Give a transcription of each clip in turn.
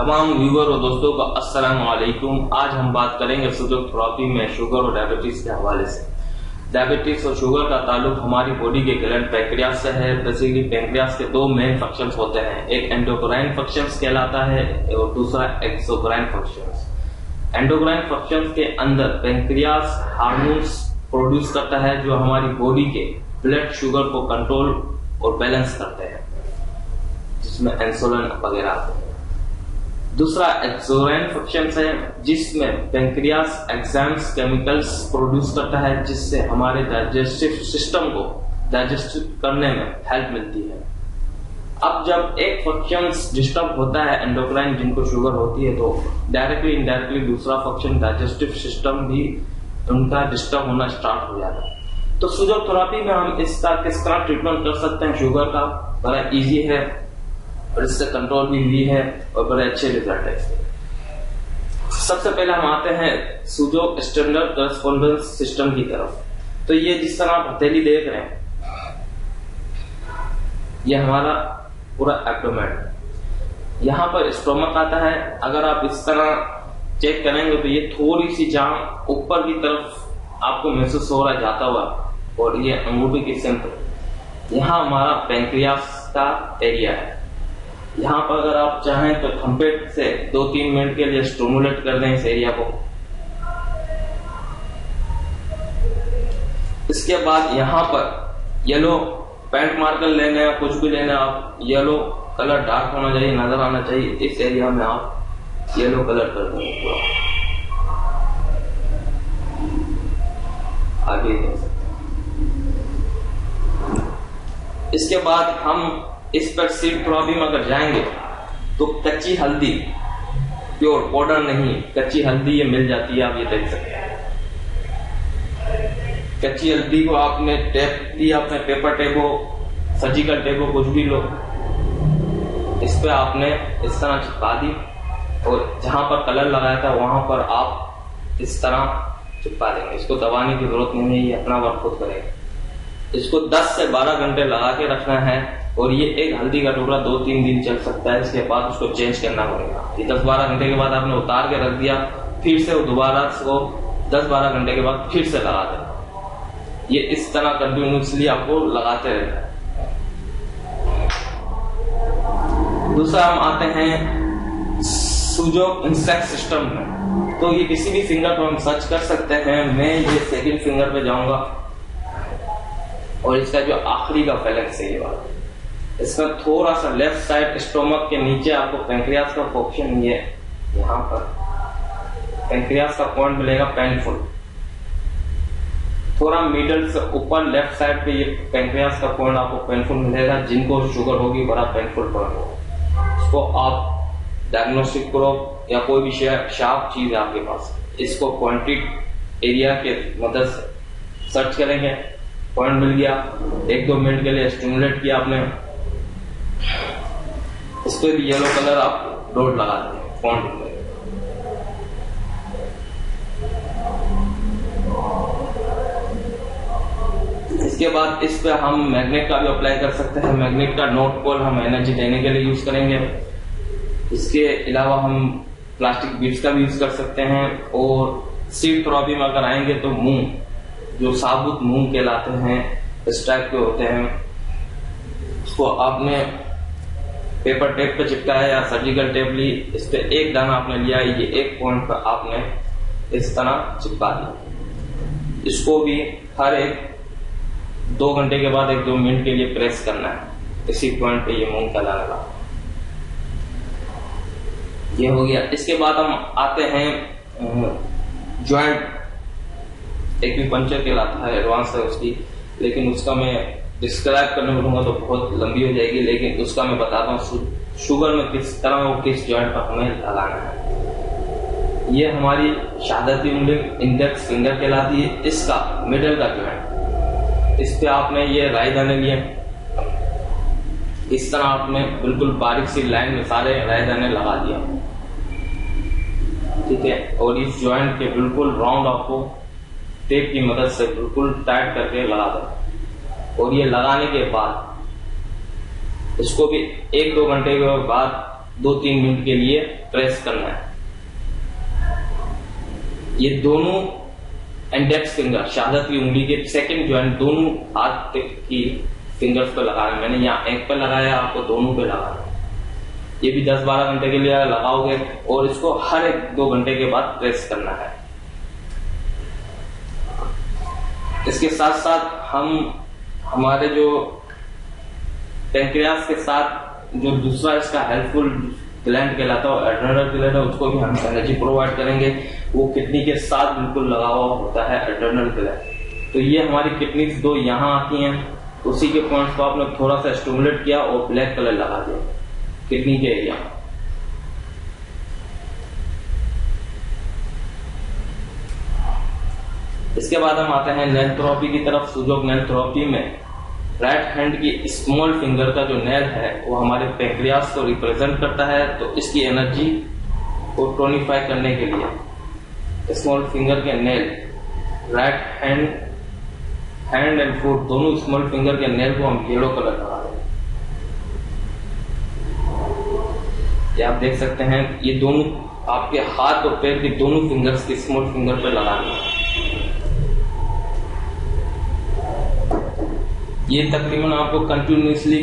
तमाम व्यूअर और दोस्तों का अस्सलाम वालेकुम। आज हम बात करेंगे फिजियोथेरेपी में शुगर और डायबिटीज के हवाले से। डायबिटीज और शुगर का ताल्लुक हमारी बॉडी के ग्लैंड पैंक्रियास से है। बेसिकली पैंक्रियास के दो मेन फंक्शंस होते हैं, एक एंडोक्राइन फंक्शंस कहलाता है और दूसरा एक्सोक्राइन फंक्शंस। एंडोक्राइन फंक्शंस के अंदर पैंक्रियास हार्मोन्स प्रोड्यूस करता है जो हमारी बॉडी के ब्लड शुगर को कंट्रोल और बैलेंस करते हैं, जिसमें इंसुलिन वगैरह आते हैं। दूसरा एक्सोक्राइन फंक्शंस है जिसमें पैंक्रियास एंजाइम्स केमिकल्स प्रोड्यूस करता है जिससे हमारे डाइजेस्टिव सिस्टम को डाइजेस्ट करने में हेल्प मिलती है। अब जब एक फंक्शन डिस्टर्ब होता है एंडोक्राइन जिनको शुगर होती है तो डायरेक्टली इनडायरेक्टली दूसरा फंक्शन डाइजेस्टिव सिस्टम भी उनका डिस्टर्ब होना स्टार्ट हो जाता है। तो फिजियोथेरेपी में हम इसका किस तरह ट्रीटमेंट कर सकते हैं शुगर का, बड़ा इजी है और इससे कंट्रोल भी हुई है और बड़े अच्छे रिजल्ट है। सबसे पहले हम आते हैं सूजो स्टैंडर्ड करस्पॉन्डेंस सिस्टम की तरफ। तो ये जिस तरह आप हथेली देख रहे हैं, ये हमारा पूरा एब्डोमेन, यहाँ पर स्टोमक आता है। अगर आप इस तरह चेक करेंगे तो ये थोड़ी सी जान ऊपर की तरफ आपको महसूस हो रहा है जाता हुआ, और ये अंगूठे की सेंटर, यहाँ हमारा पैंक्रियास का एरिया है। यहाँ पर अगर आप चाहें तो थंबनेल से 2-3 मिनट के लिए स्टिमुलेट कर दें इस एरिया को। इसके बाद यहाँ पर येलो पेंट मार्कर लेने या कुछ भी लेना, आप येलो कलर डार्क होना चाहिए, नजर आना चाहिए। इस एरिया में आप येलो कलर कर देंगे पूरा, आगे देख सकते हैं। इसके बाद हम इस पर सीड थेरेपी में अगर जाएंगे तो कच्ची हल्दी, प्योर पाउडर नहीं, कच्ची हल्दी ये मिल जाती है, आप ये देख सकते हैं। कच्ची हल्दी को आपने टेप दिया, अपने पेपर टेप हो, सर्जिकल टेप हो, कुछ भी लो, इस पे आपने इस तरह चिपका दी और जहां पर कलर लगाया था वहां पर आप इस तरह चिपका देंगे। इसको दबाने की जरूरत नहीं है, ये अपना वर्क खुद करेगा। इसको 10 से 12 घंटे लगा के रखना है और ये एक हल्दी का टुकड़ा 2-3 दिन चल सकता है। इसके बाद उसको चेंज करना पड़ेगा। ये 10-12 घंटे के बाद आपने उतार के रख दिया, फिर से दोबारा उसको 10-12 घंटे के बाद फिर से लगा देना। ये इस तरह कंटिन्यूसली आपको लगाते रहना है। दूसरा हम आते हैं सूजो इंसेक्ट सिस्टम में। तो ये किसी भी फिंगर पर हम सर्च कर सकते हैं। मैं ये सेकंड फिंगर पे जाऊंगा और इसका जो आखिरी का फैलेक्स है ये वाला, इसमें थोड़ा सा लेफ्ट साइड स्टोमक के नीचे आपको पैंक्रियास का पोर्शन, ये यहाँ पर पैंक्रियास का पॉइंट मिलेगा पेनफुल। थोड़ा मिडल से ऊपर लेफ्ट साइड पे ये पैंक्रियास का पॉइंट आपको पेनफुल मिलेगा। जिनको शुगर होगी बड़ा पेनफुल पॉइंट होगा, उसको आप डायग्नोस्टिक करो या कोई भी शार्प चीज है आपके पास, इसको पॉइंटेड एरिया के मदद से सर्च करेंगे। पॉइंट मिल गया, 1-2 मिनट के लिए स्टिमुलेट किया आपने, इस पे भी येलो कलर आप डॉट लगा दें पॉइंट में। इसके बाद इस पे हम मैग्नेट का भी अप्लाई कर सकते हैं। मैग्नेट का नॉर्थ पोल हम एनर्जी देने के लिए यूज करेंगे। इसके अलावा हम प्लास्टिक बीड्स का भी यूज कर सकते हैं। और सीड थेरेपी में अगर आएंगे तो मूंग, जो साबुत मूंग कहलाते हैं, इस टाइप के होते हैं, उसको आपने पेपर टेप पे चिपकाया या सर्जिकल टेप ली, इस पे एक दाना आपने लिया, ये एक पॉइंट पर आपने इस तरह चिपका दिया। इसको भी हर एक 2 घंटे के बाद 1-2 मिनट के लिए प्रेस करना है इसी पॉइंट पे, ये मूंग का दाना लगा। ये हो गया। इसके बाद हम आते हैं ज्वाइंट एक्यूपंक्चर कहलाता है, एडवांस है उसकी, लेकिन उसका मैं डिस्क्राइब करने बोलूंगा तो बहुत लंबी हो जाएगी। लेकिन उसका मैं बताता हूँ शुगर में किस तरह वो किस जॉइंट पर हमें लगाना है। ये हमारी शहादती उंगली इंडेक्स फिंगर कहलाती है, इसका मिडल का जॉइंट, इस पे आपने ये राई दाने लिए, इस तरह आपने बिल्कुल बारीक सी लाइन में सारे राई दाने लगा दिया, ठीक है। और इस जॉइंट के बिल्कुल राउंड आपको टेप की मदद से बिल्कुल टाइट करके लगा दें। और ये लगाने के बाद इसको भी 1-2 घंटे के बाद 2-3 मिनट के लिए प्रेस करना है। ये दोनों इंडेक्स फिंगर, शहादत की उंगली के सेकंड जॉइंट दोनों हाथ की फिंगर्स पे लगाना है। मैंने यहाँ एक पे लगाया, आपको दोनों पे लगाना है। ये भी 10-12 घंटे के लिए लगाओगे और इसको हर 1-2 घंटे के बाद प्रेस करना है। इसके साथ साथ हम हमारे जो पैंक्रियास के साथ जो दूसरा इसका हेल्पफुल ग्लैंड कहलाता है, एड्रेनल ग्लैंड है, उसको भी हम एनर्जी प्रोवाइड करेंगे। वो किडनी के साथ बिल्कुल लगा हुआ होता है एड्रेनल ग्लैंड। तो ये हमारी किडनीज 2 यहाँ आती हैं, उसी के पॉइंट्स को आपने थोड़ा सा स्टिमुलेट किया और ब्लैक कलर लगा दिया किडनी के एरिया। इसके बाद हम आते हैं नेल थेरेपी की तरफ। सुजोग नेल थेरेपी में राइट हैंड की स्मॉल फिंगर का जो नेल है वो हमारे पैंक्रियास को रिप्रेजेंट करता है। तो इसकी एनर्जी को टोनिफाई करने के लिए स्मॉल फिंगर के nail, right hand and foot दोनों स्मॉल फिंगर के नेल को हम येलो कलर लगा देंगे। ये आप देख सकते हैं, ये दोनों आपके हाथ और पैर की दोनों फिंगर्स की स्मॉल फिंगर पे लगानी है। ये तकरीबन आपको कंटिन्यूसली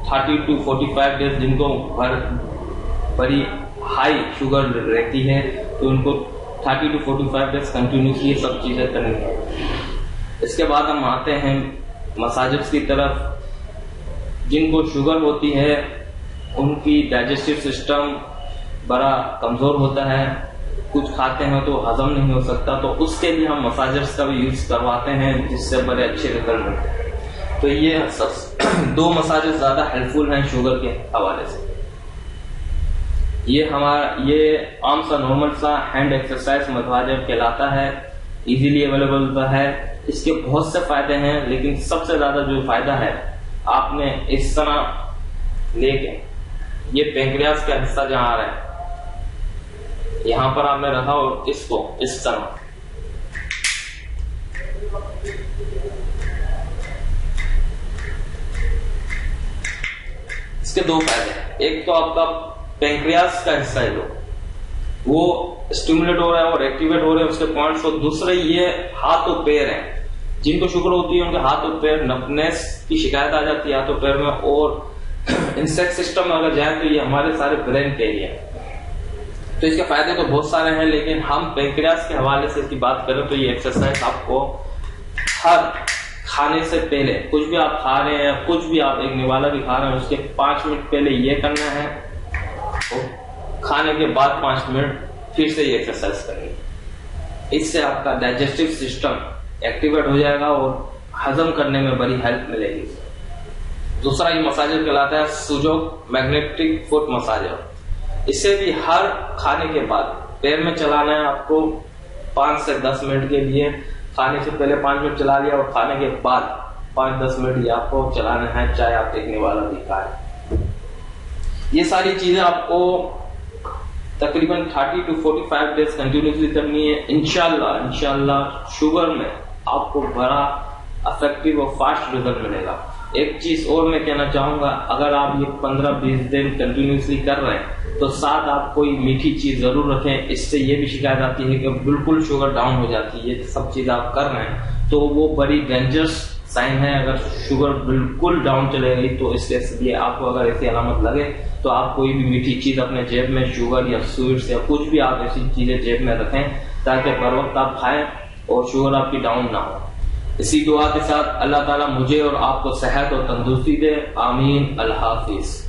30 to 45 डेज, जिनको बड़ी हाई शुगर रहती है तो उनको 30 to 45 डेज कंटिन्यूसली ये सब चीजें करनी है। इसके बाद हम आते हैं मसाजर्स की तरफ। जिनको शुगर होती है उनकी डाइजेस्टिव सिस्टम बड़ा कमजोर होता है, कुछ खाते हैं तो हजम नहीं हो सकता, तो उसके लिए हम मसाजर्स का भी यूज करवाते हैं, जिससे बड़े अच्छे रिजल्ट मिलते हैं। तो ये 2 मसाजेस ज्यादा हेल्पफुल हैं शुगर के हवाले से। ये आम सा नॉर्मल सा हैंड एक्सरसाइज मसाजर कहलाता है, इजीली अवेलेबल है। इसके बहुत से फायदे हैं, लेकिन सबसे ज्यादा जो फायदा है, आपने इस तरह लेके ये पैंक्रियास का हिस्सा जहां आ रहा है, यहां पर आपने रखा और इसको इस तरह इसके 2 फायदे। एक तो आपका पैंक्रियास का हिस्सा है जो वो स्टिमुलेट हो रहा है और एक्टिवेट हो रहे हैं उसके पॉइंट्स, और दूसरे ये हाथ और पैर हैं। जिनको शुगर होती है उनके हाथ और पैर नफनेस की शिकायत आ जाती है हाथ और पैर में, और इंसेक्ट सिस्टम में अगर जाए तो ये हमारे सारे ब्रेन के एरिया। तो इसके फायदे तो बहुत सारे हैं, लेकिन हम पैंक्रियास के हवाले से इसकी बात करें तो ये एक्सरसाइज आपको हर खाने से पहले, कुछ भी आप खा रहे हैं, कुछ भी आप एक निवाला भी खा रहे हैं, उसके 5 मिनट पहले ये करना है और खाने के बाद 5 मिनट फिर से ये एक्सरसाइज करनी है। इससे आपका डाइजेस्टिव सिस्टम एक्टिवेट हो जाएगा और हजम करने में बड़ी हेल्प मिलेगी। दूसरा ये मसाजर कहलाता है सुजोग मैग्नेटिक फुट मसाजर। इसे भी हर खाने के बाद पैर में चलाना है आपको 5 से 10 मिनट के लिए। खाने से पहले 5 मिनट चला लिया और खाने के बाद 5-10 मिनट ये आपको चलाना है, चाहे आप देखने वाला भी खाए। ये सारी चीजें आपको तकरीबन 30 to 45 डेज कंटिन्यूसली करनी है। इंशाल्लाह शुगर में आपको बड़ा इफेक्टिव और फास्ट रिजल्ट मिलेगा। एक चीज और मैं कहना चाहूंगा, अगर आप ये 15-20 दिन कंटिन्यूसली कर रहे हैं तो साथ आप कोई मीठी चीज जरूर रखें। इससे ये भी शिकायत आती है कि बिल्कुल शुगर डाउन हो जाती है। ये सब चीज आप कर रहे हैं तो वो बड़ी डेंजरस साइन है। अगर शुगर बिल्कुल डाउन चले गई तो इसलिए आपको अगर ऐसी अलामत लगे तो आप कोई भी मीठी चीज अपने जेब में, शुगर या स्वीट्स या कुछ भी आप ऐसी चीजें जेब में रखें ताकि बर वक्त आप खाएं और शुगर आपकी डाउन ना हो। इसी दुआ के साथ अल्लाह ताला मुझे और आपको सेहत और तंदुरुस्ती दे। आमीन। अल्लाह हाफिज।